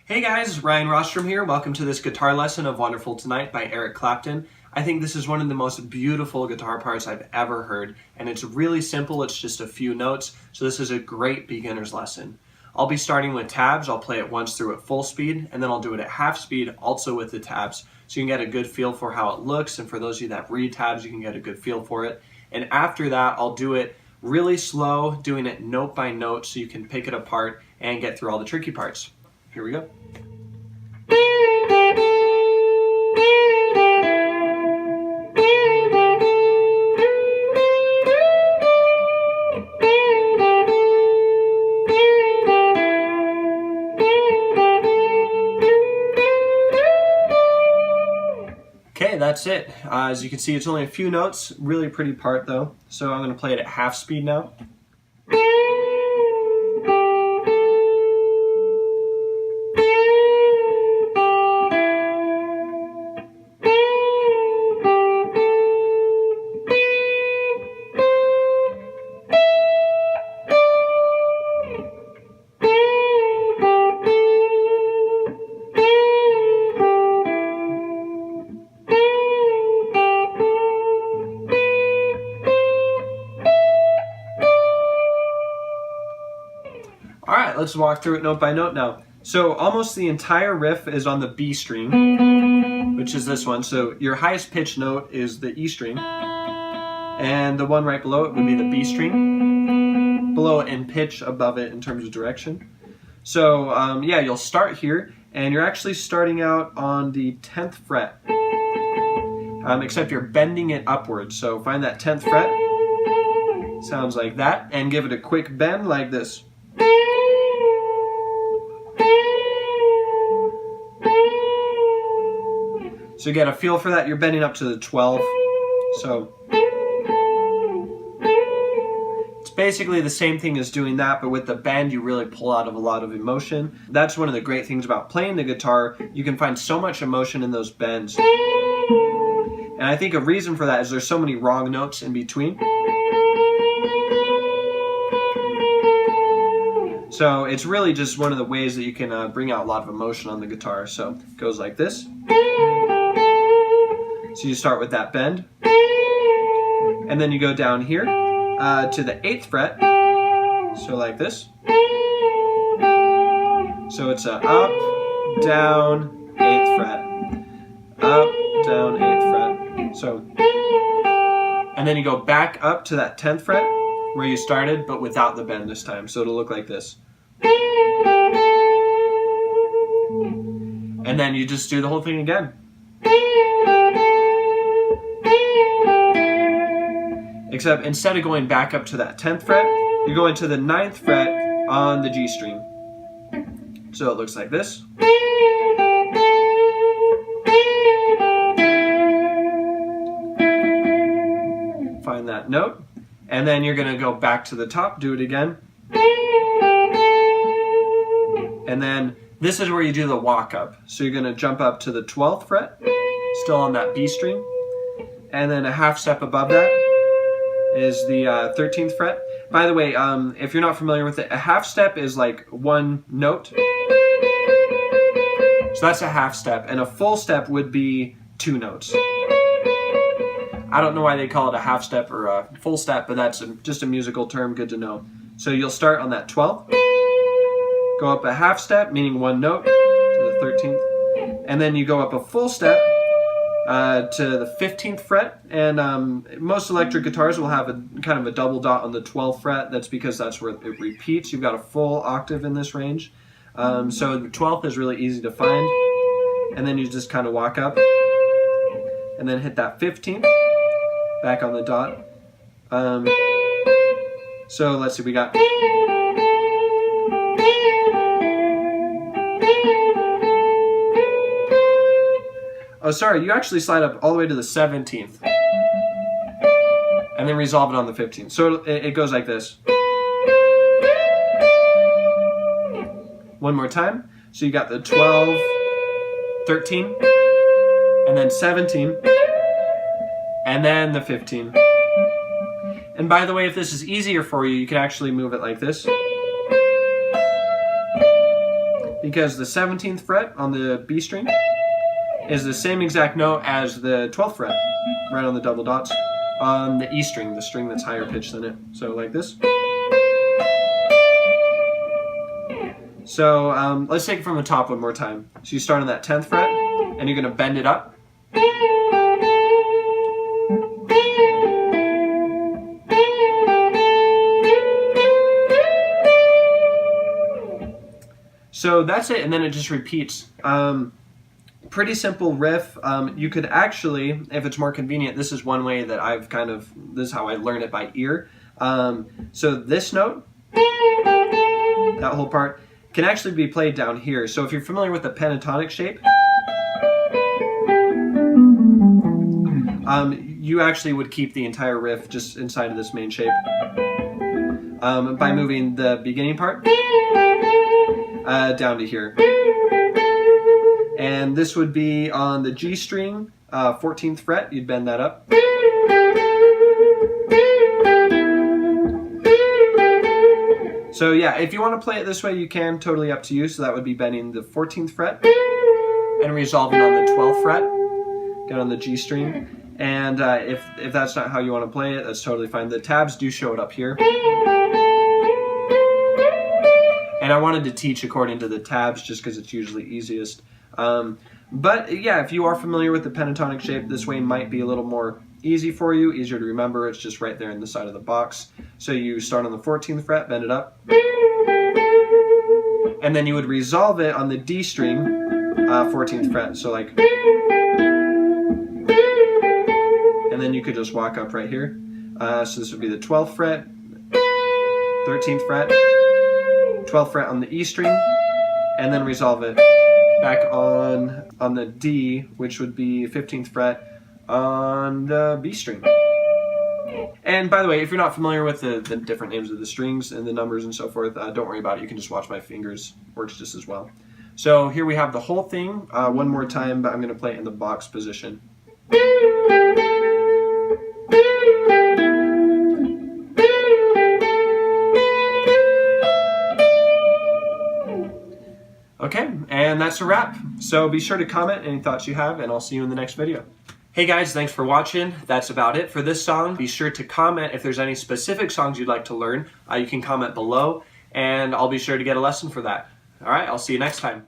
Hey guys, Ryan Rostrom here. Welcome to this guitar lesson of Wonderful Tonight by Eric Clapton. I think this is one of the most beautiful guitar parts I've ever heard, and it's really simple. It's just a few notes, so this is a great beginner's lesson. I'll be starting with tabs. I'll play it once through at full speed, and then I'll do it at half speed, also with the tabs, so you can get a good feel for how it looks, and for those of you that read tabs, you can get a good feel for it. And after that, I'll do it really slow, doing it note by note, so you can pick it apart and get through all the tricky parts. Here we go. Okay, that's it. As you can see, it's only a few notes, really pretty part though. So I'm going to play it at half speed now. Alright, let's walk through it note by note now. So almost the entire riff is on the B string, which is this one. So your highest pitch note is the E string, and the one right below it would be the B string, below it in pitch, above it in terms of direction. So yeah, you'll start here, and you're actually starting out on the 10th fret, except you're bending it upwards. So find that 10th fret, sounds like that, and give it a quick bend like this. So you get a feel for that, you're bending up to the 12. So it's basically the same thing as doing that, but with the bend you really pull out of a lot of emotion. That's one of the great things about playing the guitar. You can find so much emotion in those bends. And I think a reason for that is there's so many wrong notes in between. So it's really just one of the ways that you can bring out a lot of emotion on the guitar. So it goes like this. So you start with that bend, and then you go down here to the 8th fret, so like this. So it's a up, down, 8th fret, up, down, 8th fret. So, and then you go back up to that 10th fret where you started, but without the bend this time. So it'll look like this. And then you just do the whole thing again. Except instead of going back up to that 10th fret, you're going to the 9th fret on the G string. So it looks like this. Find that note. And then you're going to go back to the top, do it again. And then this is where you do the walk up. So you're going to jump up to the 12th fret, still on that B string. And then a half step above that is the 13th fret. By the way, if you're not familiar with it, a half step is like one note. So that's a half step, and a full step would be 2 notes. I don't know why they call it a half step or a full step, but that's just a musical term, good to know. So you'll start on that 12th, go up a half step, meaning 1 note, to the 13th, and then you go up a full step to the 15th fret, and most electric guitars will have a kind of a double dot on the 12th fret. That's because that's where it repeats. You've got a full octave in this range. So the 12th is really easy to find, and then you just kind of walk up and then hit that 15th back on the dot. So let's see, we got oh, sorry, you actually slide up all the way to the 17th and then resolve it on the 15th. So it goes like this. One more time. So you got the 12, 13, and then 17, and then the 15. And by the way, if this is easier for you, you can actually move it like this. because the 17th fret on the B string is the same exact note as the 12th fret, right on the double dots, on the E string, the string that's higher pitched than it. So like this. So let's take it from the top one more time. So you start on that 10th fret, and you're going to bend it up. So that's it, and then it just repeats. Pretty simple riff. You could actually, if it's more convenient, this is one way that I've this is how I learn it by ear. So this note, that whole part, can actually be played down here. So if you're familiar with the pentatonic shape, you actually would keep the entire riff just inside of this main shape by moving the beginning part down to here. And this would be on the G string, 14th fret, you'd bend that up. So yeah, if you want to play it this way, you can, totally up to you. So that would be bending the 14th fret and resolving on the 12th fret, get on the G string. And if that's not how you want to play it, that's totally fine. The tabs do show it up here. And I wanted to teach according to the tabs just because it's usually easiest. But yeah, if you are familiar with the pentatonic shape, this way might be a little more easy for you, easier to remember. It's just right there in the side of the box. So you start on the 14th fret, bend it up, and then you would resolve it on the D string, 14th fret. So like, and then you could just walk up right here. So this would be the 12th fret, 13th fret, 12th fret on the E string, and then resolve it back on the D, which would be 15th fret on the B string. And by the way, if you're not familiar with the different names of the strings and the numbers and so forth, don't worry about it. You can just watch my fingers. Works just as well. So here we have the whole thing one more time, but I'm going to play it in the box position. Okay, and that's a wrap. So be sure to comment any thoughts you have, and I'll see you in the next video. Hey guys, thanks for watching. That's about it for this song. Be sure to comment if there's any specific songs you'd like to learn. You can comment below, and I'll be sure to get a lesson for that. All right, I'll see you next time.